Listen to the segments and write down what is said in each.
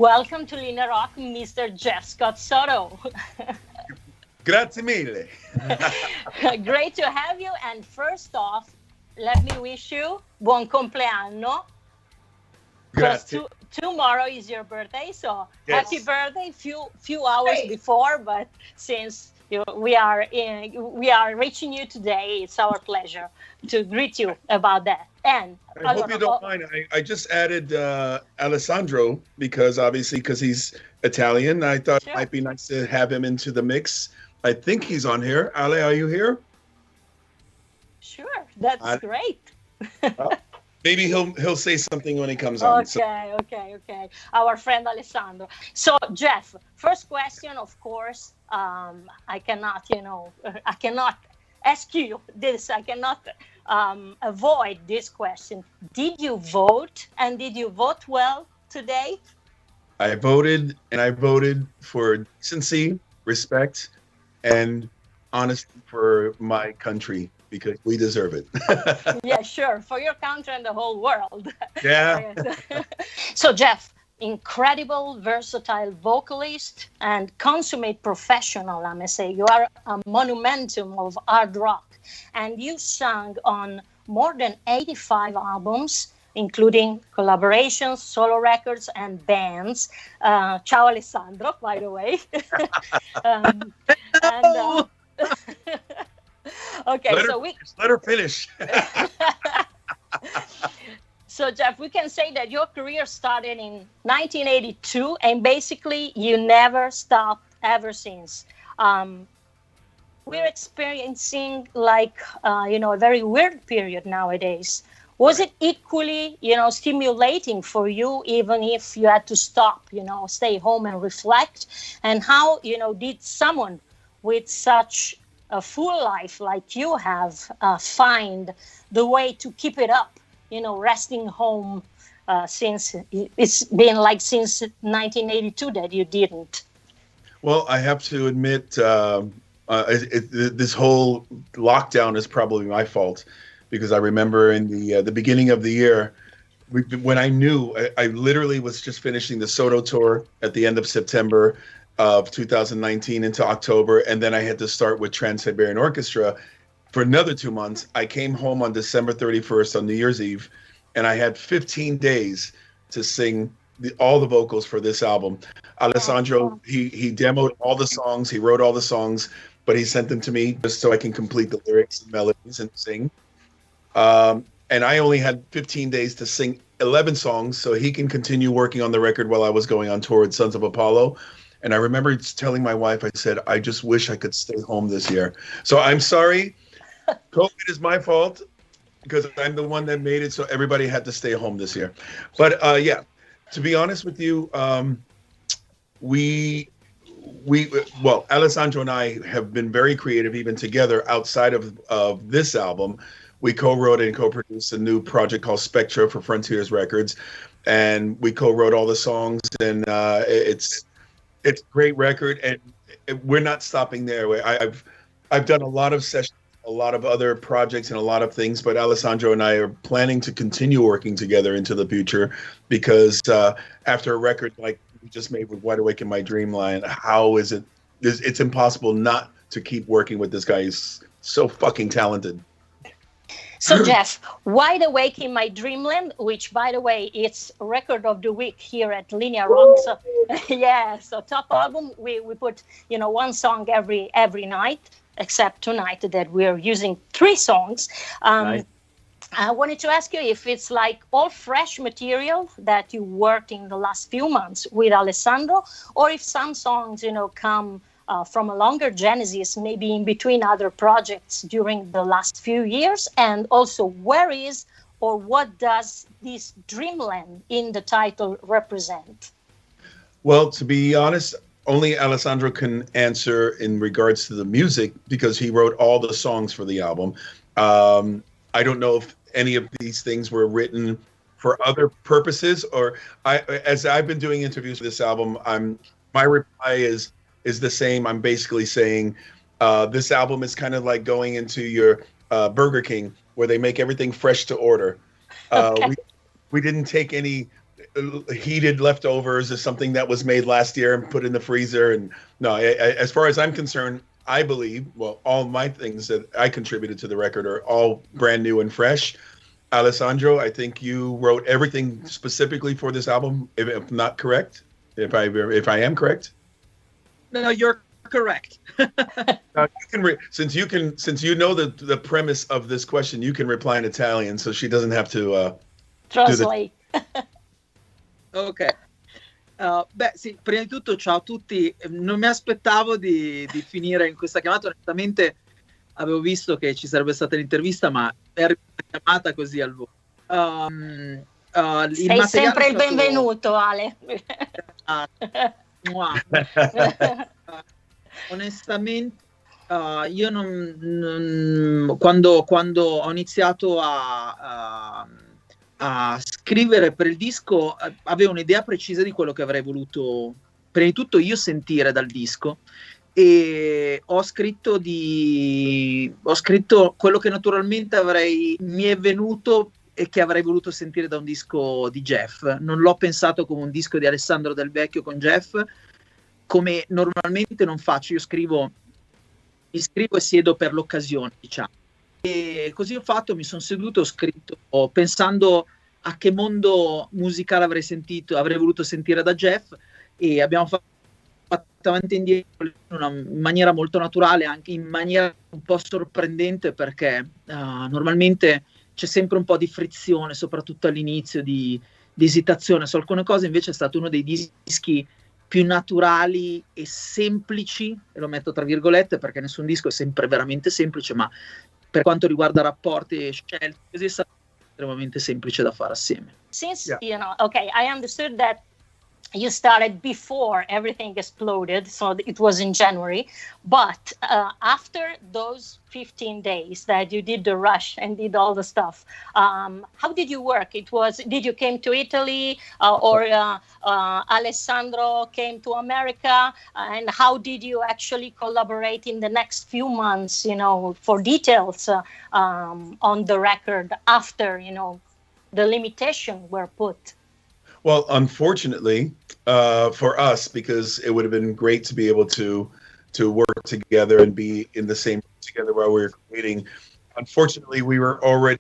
Welcome to Linea Rock, Mr. Jeff Scott Soto. Grazie mille. Great to have you. And first off, let me wish you buon compleanno. Because Grazie. tomorrow is your birthday, so Yes. happy birthday! Few hours before, but since we are reaching you today, it's our pleasure to greet you about that. And I hope you don't mind. I just added Alessandro because he's Italian. I thought it might be nice to have him into the mix. I think he's on here. Ale, are you here? Sure, that's great. Maybe he'll say something when he comes on. Okay. Our friend Alessandro. So Jeff, first question, of course. I cannot ask you this. I cannot avoid this question. Did you vote, and did you vote well today? I voted, and I voted for decency, respect, and honesty for my country, because we deserve it. Yeah, sure. For your country and the whole world. Yeah. So, Jeff, incredible, versatile vocalist and consummate professional, I must say. You are a monumentum of hard rock. And you sang on more than 85 albums, including collaborations, solo records, and bands. Ciao, Alessandro, by the way. Okay, let her finish. So, Jeff, we can say that your career started in 1982, and basically you never stopped ever since. We're experiencing a very weird period nowadays. Was it equally, stimulating for you, even if you had to stop, stay home and reflect? And how, did someone with such a full life like you have find the way to keep it up, resting home since it's been since 1982 that you didn't? Well, I have to admit, this whole lockdown is probably my fault, because I remember in the beginning of the year, when I knew, I literally was just finishing the Soto tour at the end of September of 2019 into October, and then I had to start with Trans-Siberian Orchestra for another 2 months. I came home on December 31st on New Year's Eve, and I had 15 days to sing all the vocals for this album. Alessandro, he demoed all the songs, he wrote all the songs, but he sent them to me just so I can complete the lyrics and melodies and sing. And I only had 15 days to sing 11 songs, so he can continue working on the record while I was going on tour with Sons of Apollo. And I remember telling my wife, I said, I just wish I could stay home this year. So I'm sorry. COVID is my fault, because I'm the one that made it so everybody had to stay home this year. But yeah, to be honest with you, well, Alessandro and I have been very creative even together outside of this album. We co-wrote and co-produced a new project called Spectra for Frontiers Records, and we co-wrote all the songs, and it's a great record, and we're not stopping there. I've done a lot of sessions, a lot of other projects, and a lot of things, but Alessandro and I are planning to continue working together into the future, because after a record like we just made with Wide Awake in My Dreamland, how is it? It's impossible not to keep working with this guy. He's so fucking talented. So, Jeff, Wide Awake in My Dreamland, which, by the way, it's record of the week here at Linea Rock. So, yeah, so top album. We put, one song every night, except tonight that we're using 3 songs. Nice. I wanted to ask you if it's all fresh material that you worked in the last few months with Alessandro, or if some songs, come from a longer genesis, maybe in between other projects during the last few years. And also, where is or what does this Dreamland in the title represent? Well, to be honest, only Alessandro can answer in regards to the music, because he wrote all the songs for the album. I don't know if any of these things were written for other purposes, or as I've been doing interviews for this album, my reply is the same. I'm basically saying this album is kind of like going into your Burger King, where they make everything fresh to order. Okay. We didn't take any heated leftovers or something that was made last year and put in the freezer. And no, as far as I'm concerned, I believe, well, all my things that I contributed to the record are all brand new and fresh. Alessandro, I think you wrote everything specifically for this album, if not correct, if I am correct. No, you're correct. Since you know the premise of this question, you can reply in Italian, so she doesn't have to translate. Ok. Beh sì, prima di tutto ciao a tutti, non mi aspettavo di finire in questa chiamata, onestamente avevo visto che ci sarebbe stata l'intervista, ma è arrivata la chiamata così al volo. Sei sempre il benvenuto, Ale. Onestamente io quando ho iniziato a scrivere per il disco avevo un'idea precisa di quello che avrei voluto prima di tutto io sentire dal disco, e ho scritto quello che naturalmente mi è venuto e che avrei voluto sentire da un disco di Jeff. Non l'ho pensato come un disco di Alessandro Del Vecchio con Jeff, come normalmente non faccio. Io scrivo e siedo per l'occasione, diciamo. E così ho fatto, mi sono seduto, ho scritto pensando a che mondo musicale avrei voluto sentire da Jeff, e abbiamo fatto avanti e indietro in maniera molto naturale, anche in maniera un po' sorprendente, perché normalmente c'è sempre un po' di frizione, soprattutto all'inizio, di esitazione su alcune cose. Invece è stato uno dei dischi più naturali e semplici, e lo metto tra virgolette perché nessun disco è sempre veramente semplice, ma per quanto riguarda rapporti e scelte, così è stato estremamente semplice da fare assieme. Since, okay, I understood that you started before everything exploded, so it was in January, but after those 15 days that you did the rush and did all the stuff, how did you work? Did you came to Italy, or Alessandro came to America, and how did you actually collaborate in the next few months, for details on the record after, the limitations were put? Well, unfortunately, for us, because it would have been great to be able to work together and be in the same room together while we were creating. Unfortunately, we were already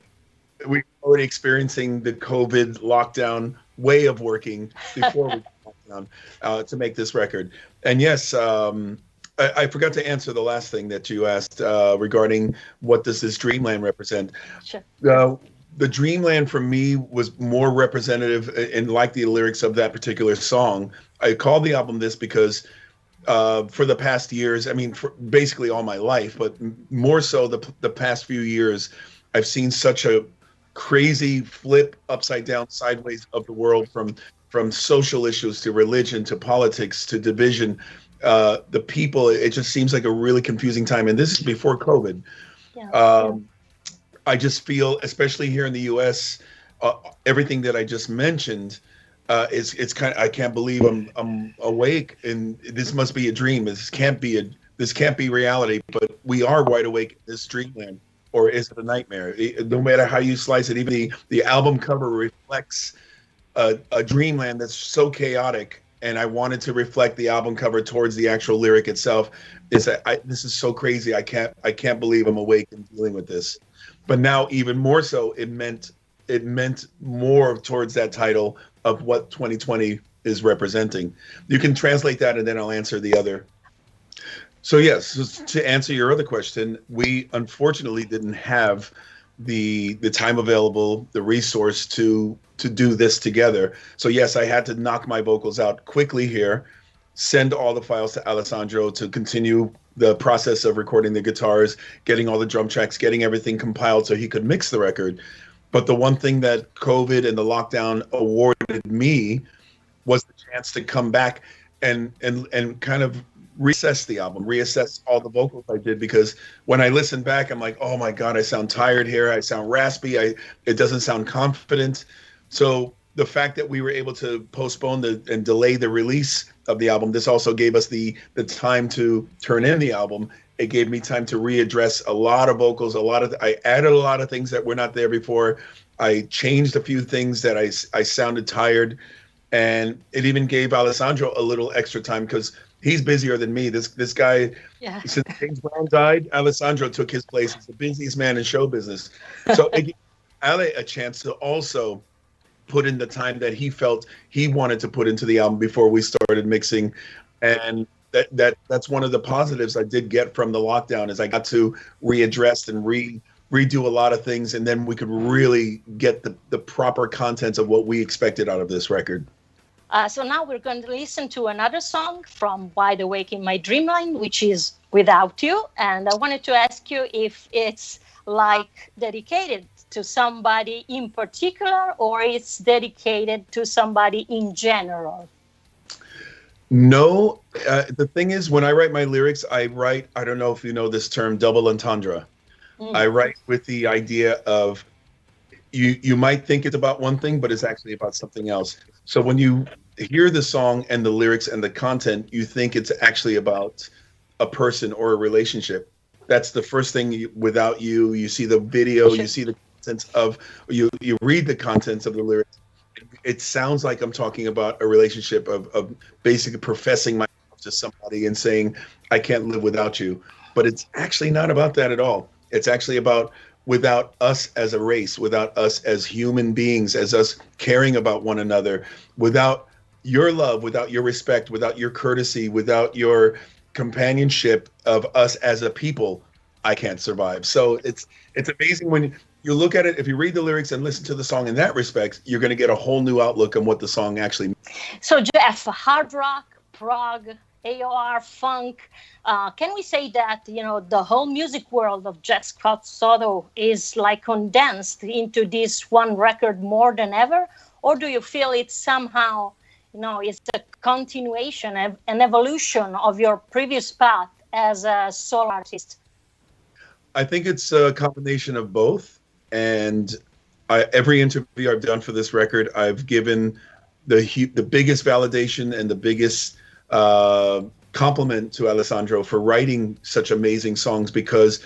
experiencing the COVID lockdown way of working before we locked down to make this record. And yes, I forgot to answer the last thing that you asked regarding what does this Dreamland represent. Sure. The Dreamland for me was more representative and like the lyrics of that particular song. I called the album this because for the past years, I mean, for basically all my life, but more so the past few years, I've seen such a crazy flip upside down, sideways of the world, from social issues to religion to politics to division. The people, it just seems like a really confusing time. And this is before COVID. Yeah. I just feel, especially here in the U.S., everything that I just mentioned, it's kind of, I can't believe I'm awake, and this must be a dream. This can't be reality. But we are wide awake in this dreamland, or is it a nightmare? No matter how you slice it, even the album cover reflects a dreamland that's so chaotic. And I wanted to reflect the album cover towards the actual lyric itself. This is so crazy. I can't believe I'm awake and dealing with this. But now, even more so, it meant more towards that title of what 2020 is representing. You can translate that, and then I'll answer the other. So yes, to answer your other question, we unfortunately didn't have the time available, the resource to do this together. So yes, I had to knock my vocals out quickly here, send all the files to Alessandro to continue the process of recording the guitars, getting all the drum tracks, getting everything compiled so he could mix the record. But the one thing that COVID and the lockdown awarded me was the chance to come back and kind of reassess all the vocals I did, because when I listen back, I'm like, oh my God, I sound tired here. I sound raspy. It doesn't sound confident. So the fact that we were able to postpone and delay the release of the album, this also gave us the time to turn in the album. It gave me time to readdress a lot of vocals, I added a lot of things that were not there before. I changed a few things that I sounded tired, and it even gave Alessandro a little extra time because he's busier than me. This guy, since James Brown died, Alessandro took his place as the busiest man in show business. So it gave Ale a chance to also put in the time that he felt he wanted to put into the album before we started mixing. And that's one of the positives I did get from the lockdown, is I got to readdress and redo a lot of things, and then we could really get the proper content of what we expected out of this record. So now we're going to listen to another song from Wide Awake in My Dreamland, which is Without You. And I wanted to ask you if it's like dedicated to somebody in particular, or it's dedicated to somebody in general. No, the thing is, when I write my lyrics, I don't know if you know this term, double entendre. I write with the idea of you might think it's about one thing, but it's actually about something else. So when you hear the song and the lyrics and the content, you think it's actually about a person or a relationship. That's the first thing. Without you, you see the video, you see the contents of, you read the contents of the lyrics. It sounds like I'm talking about a relationship of basically professing myself to somebody and saying, I can't live without you. But it's actually not about that at all. It's actually about without us as a race, without us as human beings, as us caring about one another, without your love, without your respect, without your courtesy, without your companionship of us as a people, I can't survive. So it's amazing when you look at it. If you read the lyrics and listen to the song in that respect, you're going to get a whole new outlook on what the song actually means. So Jeff, hard rock, prog, AOR, funk, can we say that, the whole music world of SCOTT SOTO is like condensed into this one record more than ever? Or do you feel it's somehow, it's a continuation, an evolution of your previous path as a solo artist? I think it's a combination of both. And every interview I've done for this record, I've given the biggest validation and the biggest compliment to Alessandro for writing such amazing songs, because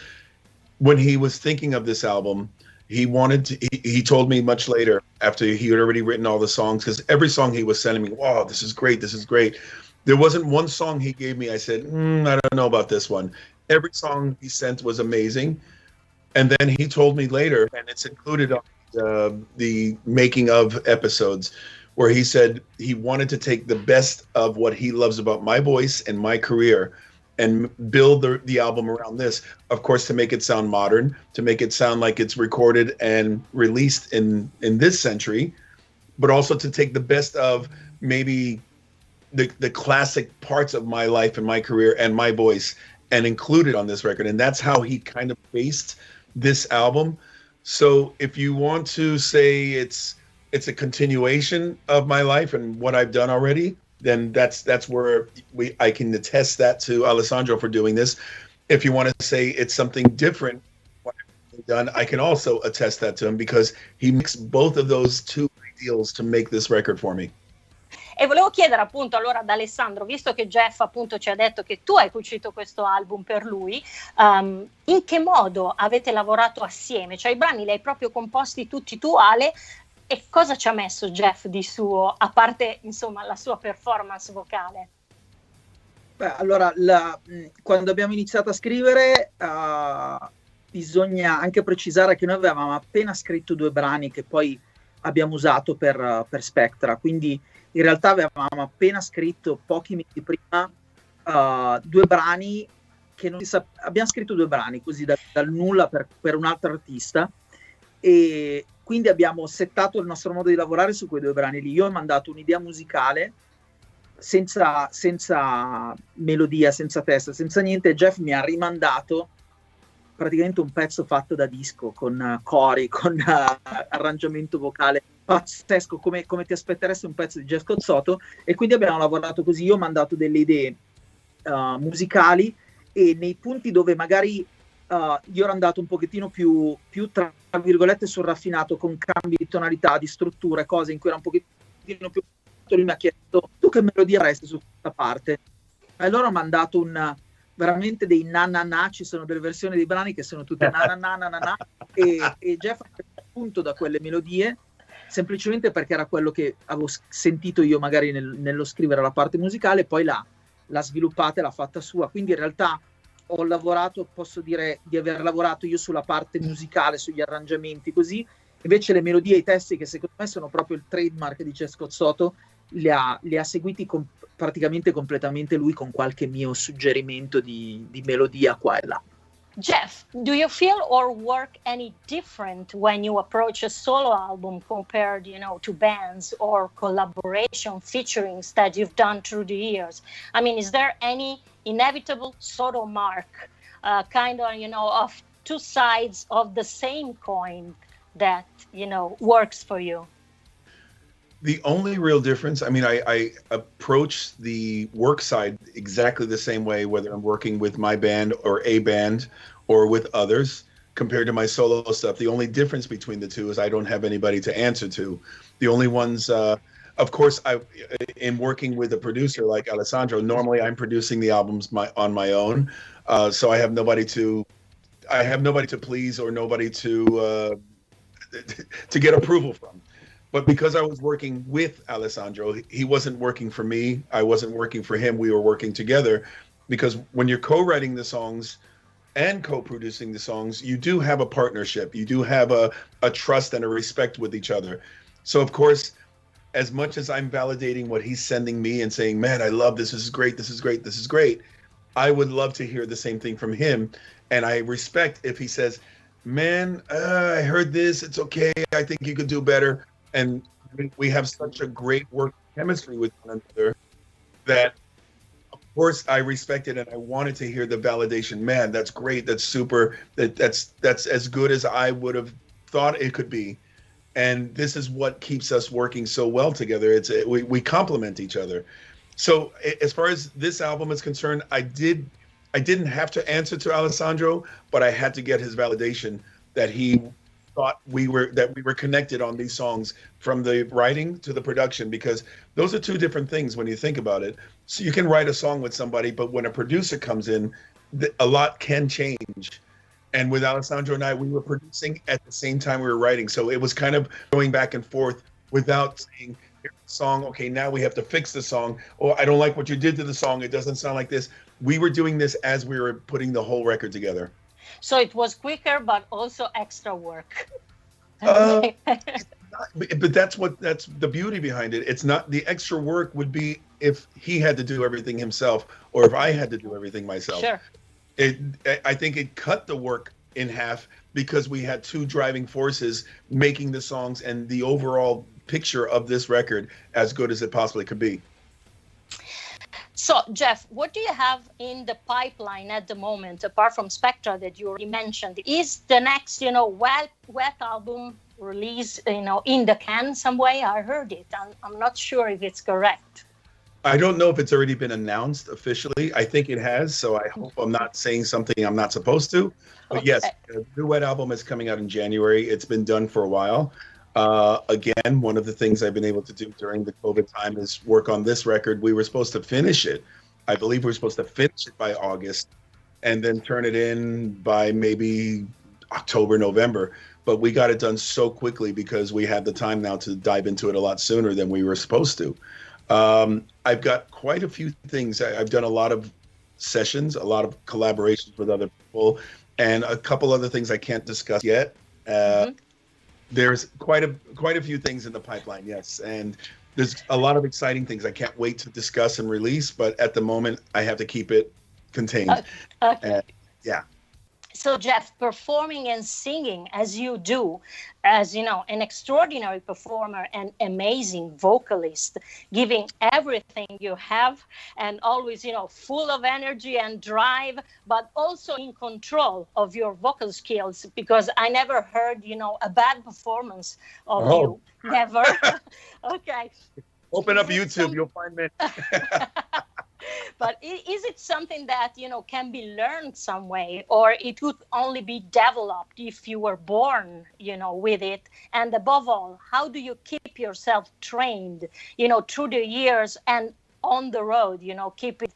when he was thinking of this album, he told me much later, after he had already written all the songs, because every song he was sending me, wow, this is great. There wasn't one song he gave me I said, I don't know about this one. Every song he sent was amazing. And then he told me later, and it's included on the making of episodes, where he said he wanted to take the best of what he loves about my voice and my career and build the album around this, of course, to make it sound modern, to make it sound like it's recorded and released in this century, but also to take the best of maybe the classic parts of my life and my career and my voice and include it on this record. And that's how he kind of based this album. So if you want to say it's a continuation of my life and what I've done already, then that's where I can attest that to Alessandro for doing this. If you want to say it's something different what I've done, I can also attest that to him, because he mixed both of those two ideals to make this record for me. E volevo chiedere appunto allora ad Alessandro, visto che Jeff appunto ci ha detto che tu hai cucito questo album per lui, in che modo avete lavorato assieme? Cioè i brani li hai proprio composti tutti tu, Ale, e cosa ci ha messo Jeff di suo, a parte insomma la sua performance vocale? Beh, allora quando abbiamo iniziato a scrivere bisogna anche precisare che noi avevamo appena scritto 2 brani che poi abbiamo usato per Spectra, quindi in realtà avevamo appena scritto pochi mesi prima 2 brani che abbiamo scritto 2 brani così dal nulla per un altro artista, e quindi abbiamo settato il nostro modo di lavorare su quei 2 brani lì. Io ho mandato un'idea musicale senza melodia, senza testa, senza niente. Jeff mi ha rimandato praticamente un pezzo fatto da disco, con cori, con arrangiamento vocale pazzesco, come ti aspetteresti un pezzo di SCOTT SOTO. E quindi abbiamo lavorato così. Io ho mandato delle idee musicali, e nei punti dove magari io ero andato un pochettino più tra virgolette sul raffinato, con cambi di tonalità, di strutture, cose in cui era un pochettino più... Lui mi ha chiesto, tu che melodia avresti su questa parte? E allora mi ha dato veramente dei na, ci sono delle versioni dei brani che sono tutte na, e Jeff ha preso appunto da quelle melodie, semplicemente perché era quello che avevo sentito io magari nello scrivere la parte musicale, poi l'ha sviluppata e l'ha fatta sua, quindi in realtà ho lavorato, posso dire di aver lavorato io sulla parte musicale, sugli arrangiamenti, così, invece le melodie e i testi, che secondo me sono proprio il trademark di SCOTT SOTO, li ha seguiti praticamente completamente lui, con qualche mio suggerimento di melodia qua e là. Jeff, do you feel or work any different when you approach a solo album compared, to bands or collaboration featurings that you've done through the years? I mean, is there any inevitable Soto mark, kind of, of two sides of the same coin that, works for you? The only real difference, I mean, I approach the work side exactly the same way, whether I'm working with my band or a band or with others, compared to my solo stuff. The only difference between the two is I don't have anybody to answer to. The only ones, of course, in working with a producer like Alessandro, normally I'm producing the albums on my own. So I have nobody to please, or nobody to get approval from. But because I was working with Alessandro, he wasn't working for me. I wasn't working for him. We were working together, because when you're co-writing the songs and co-producing the songs, you do have a partnership. You do have a trust and a respect with each other. So of course, as much as I'm validating what he's sending me and saying, man, I love this. This is great. This is great. This is great. I would love to hear the same thing from him. And I respect if he says, man, I heard this. It's okay. I think you could do better. And we have such a great work chemistry with one another that, of course, I respect it, and I wanted to hear the validation. Man, that's great. That's super. That's as good as I would have thought it could be. And this is what keeps us working so well together. We complement each other. So as far as this album is concerned, I didn't have to answer to Alessandro, but I had to get his validation that he thought we were connected on these songs, from the writing to the production, because those are two different things when you think about it. So you can write a song with somebody, but when a producer comes in, a lot can change. And with Alessandro and I, we were producing at the same time we were writing. So it was kind of going back and forth without saying, here's the song, okay, now we have to fix the song. Or I don't like what you did to the song. It doesn't sound like this. We were doing this as we were putting the whole record together. So it was quicker, but also extra work. But that's the beauty behind it. It's not, the extra work would be if he had to do everything himself, or if I had to do everything myself. Sure. I think it cut the work in half, because we had two driving forces making the songs and the overall picture of this record as good as it possibly could be. So, Jeff, what do you have in the pipeline at the moment, apart from Spectra that you already mentioned? Is the next, wet album release, in the can some way? I heard it. I'm not sure if it's correct. I don't know if it's already been announced officially. I think it has, so I hope I'm not saying something I'm not supposed to. But Okay. yes, the new Wet album is coming out in January. It's been done for a while. Again, one of the things I've been able to do during the COVID time is work on this record. We were supposed to finish it. I believe we were supposed to finish it by August and then turn it in by maybe October, November. But we got it done so quickly because we had the time now to dive into it a lot sooner than we were supposed to. I've got quite a few things. I've done a lot of sessions, a lot of collaborations with other people, and a couple other things I can't discuss yet. There's quite a few things in the pipeline, yes, and there's a lot of exciting things I can't wait to discuss and release, but at the moment I have to keep it contained. Okay. Yeah. So, Jeff, performing and singing as you do, as an extraordinary performer and amazing vocalist, giving everything you have and always, full of energy and drive, but also in control of your vocal skills, because I never heard, a bad performance of you. Never. Okay. Open up YouTube, you'll find me. But is it something that, can be learned some way, or it could only be developed if you were born, with it? And above all, how do you keep yourself trained, through the years and on the road, keep it,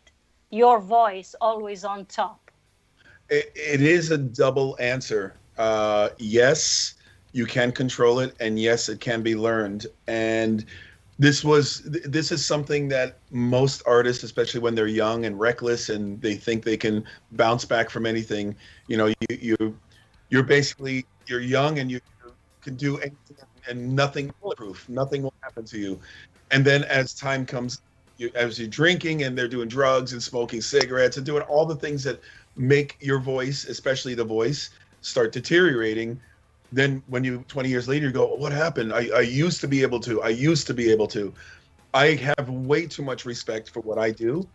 your voice always on top? It is a double answer. Yes, you can control it, and yes, it can be learned. And this is something that most artists, especially when they're young and reckless and they think they can bounce back from anything, you're basically, you're young and you can do anything and nothing will proof, nothing will happen to you. And then as time comes, as you're drinking and they're doing drugs and smoking cigarettes and doing all the things that make your voice, especially the voice, start deteriorating. Then when 20 years later, you go, what happened? I used to be able to, I have way too much respect for what I do.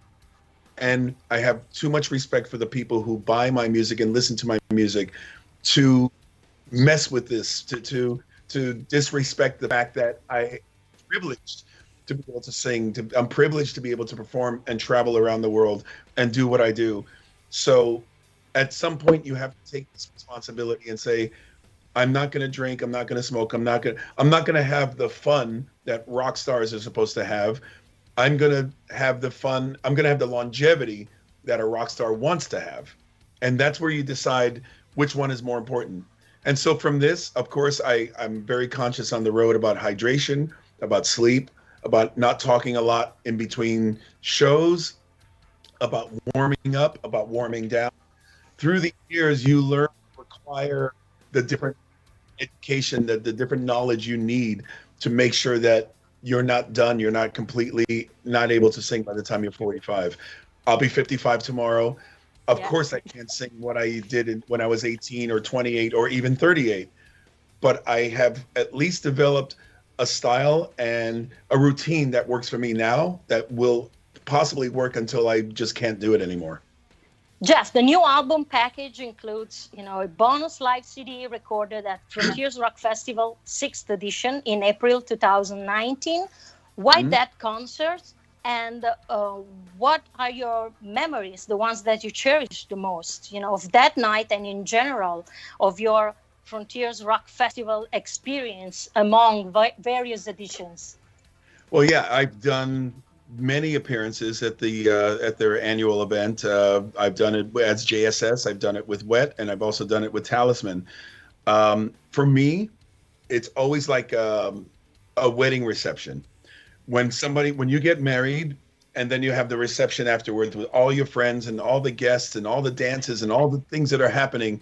And I have too much respect for the people who buy my music and listen to my music to mess with this, to disrespect the fact that I'm privileged to be able to sing. I'm privileged to be able to perform and travel around the world and do what I do. So at some point you have to take this responsibility and say, I'm not going to drink. I'm not going to smoke. I'm not going to have the fun that rock stars are supposed to have. I'm going to have the fun. I'm going to have the longevity that a rock star wants to have. And that's where you decide which one is more important. And so from this, of course, I'm very conscious on the road about hydration, about sleep, about not talking a lot in between shows, about warming up, about warming down. Through the years, you learn to acquire the different education, the different knowledge you need to make sure that you're not done, you're not completely not able to sing by the time you're 45. I'll be 55 tomorrow. Of course I can't sing what I did when I was 18 or 28 or even 38, but I have at least developed a style and a routine that works for me now that will possibly work until I just can't do it anymore. Jeff, the new album package includes, a bonus live CD recorded at Frontiers Rock Festival 6th edition in April 2019. Why that concert? And what are your memories, the ones that you cherish the most, of that night and in general of your Frontiers Rock Festival experience among various editions? Well, yeah, I've done many appearances at their annual event. I've done it as JSS, I've done it with W.E.T, and I've also done it with Talisman. For me, it's always like a wedding reception. When you get married and then you have the reception afterwards with all your friends and all the guests and all the dances and all the things that are happening,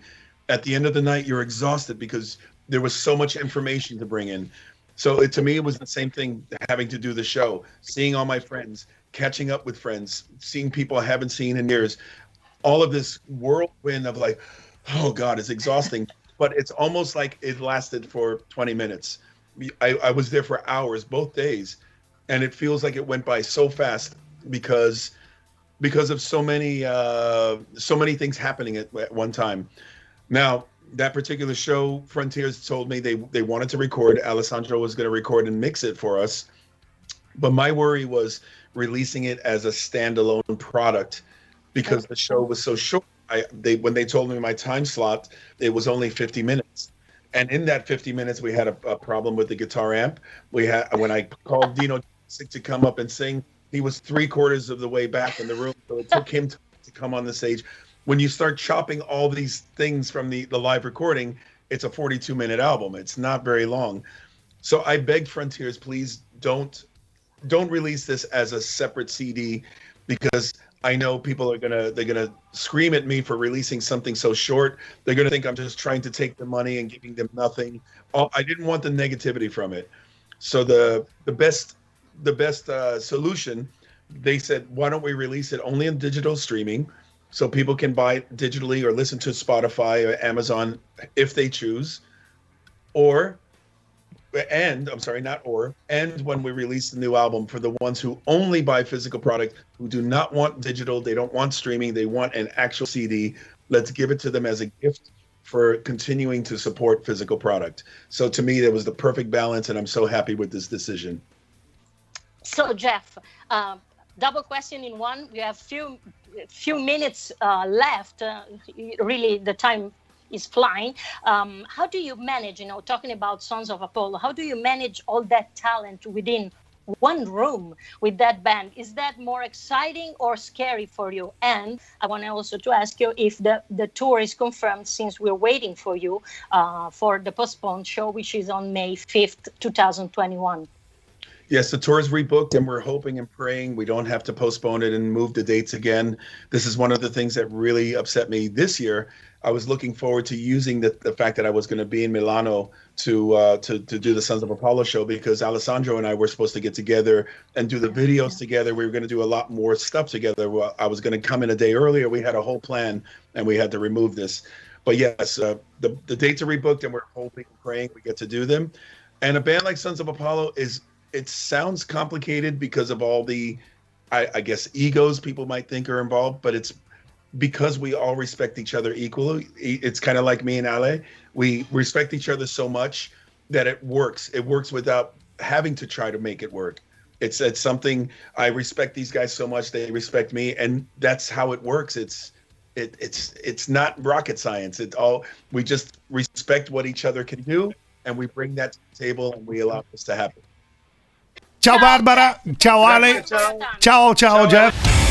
at the end of the night, you're exhausted because there was so much information to bring in. So to me, it was the same thing, having to do the show, seeing all my friends, catching up with friends, seeing people I haven't seen in years. All of this whirlwind of like, oh God, it's exhausting. But it's almost like it lasted for 20 minutes. I was there for hours, both days. And it feels like it went by so fast because of so many things happening at one time. Now, that particular show, Frontiers told me they wanted to record. Alessandro was going to record and mix it for us. But my worry was releasing it as a standalone product because the show was so short. When they told me my time slot, it was only 50 minutes. And in that 50 minutes, we had a problem with the guitar amp. When I called Dino to come up and sing, he was 3/4 of the way back in the room. So it took him to come on the stage. When you start chopping all these things from the live recording, it's a 42-minute album. It's not very long. So I begged Frontiers, please don't release this as a separate CD, because I know people they're gonna scream at me for releasing something so short. They're gonna think I'm just trying to take the money and giving them nothing. I didn't want the negativity from it. So the best solution, they said, why don't we release it only in digital streaming, so people can buy it digitally or listen to Spotify or Amazon if they choose, and when we release the new album, for the ones who only buy physical product, who do not want digital, they don't want streaming, they want an actual CD, let's give it to them as a gift for continuing to support physical product. So to me, that was the perfect balance, and I'm so happy with this decision. So Jeff, double question in one. We have few minutes left. Really, the time is flying. How do you manage, talking about Sons of Apollo, how do you manage all that talent within one room with that band? Is that more exciting or scary for you? And I want also to ask you if the tour is confirmed, since we're waiting for you for the postponed show, which is on May 5th, 2021. Yes, the tour is rebooked, and we're hoping and praying we don't have to postpone it and move the dates again. This is one of the things that really upset me this year. I was looking forward to using the fact that I was going to be in Milano to do the Sons of Apollo show, because Alessandro and I were supposed to get together and do the videos together. We were going to do a lot more stuff together. I was going to come in a day earlier. We had a whole plan, and we had to remove this. But yes, the dates are rebooked, and we're hoping and praying we get to do them. And a band like Sons of Apollo it sounds complicated because of all the, I guess, egos people might think are involved, but it's because we all respect each other equally. It's kind of like me and Ale. We respect each other so much that it works. It works without having to try to make it work. It's something, I respect these guys so much, they respect me, and that's how it works. It's not rocket science. We just respect what each other can do, and we bring that to the table, and we allow this to happen. Ciao Barbara, ciao Ale, ciao Jeff.